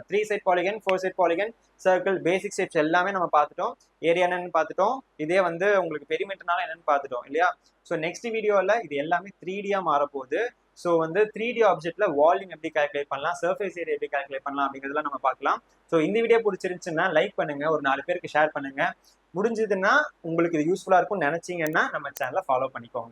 3 side polygon, 4 side polygon, circle, basic shapes எல்லாமே நம்ம பார்த்துட்டோம். ஏரியா என்னன்னு பார்த்துட்டோம். இதே உங்களுக்கு பெரிமீட்டர்னால என்னன்னு பார்த்துட்டோம் இல்லையா? ஸோ நெக்ஸ்ட் வீடியோவில் இது எல்லாமே 3D மாறப்போகுது. ஸோ 3D ஆப்ஜெக்ட்ல வால்யூம் எப்படி கால்குலேட் பண்ணலாம், சர்ஃபேஸ் ஏரியா எப்படி கால்குலேட் பண்ணலாம் அப்படிங்கிறதுலாம் நம்ம பார்க்கலாம். ஸோ இந்த வீடியோ பிடிச்சிருந்துச்சுன்னா லைக் பண்ணுங்க, ஒரு 4 பேருக்கு ஷேர் பண்ணுங்க. முடிஞ்சதுன்னா உங்களுக்கு இது யூஸ்ஃபுல்லா இருக்கும்னு நினைச்சீங்கன்னா நம்ம சேனலை ஃபாலோ பண்ணிக்கோங்க.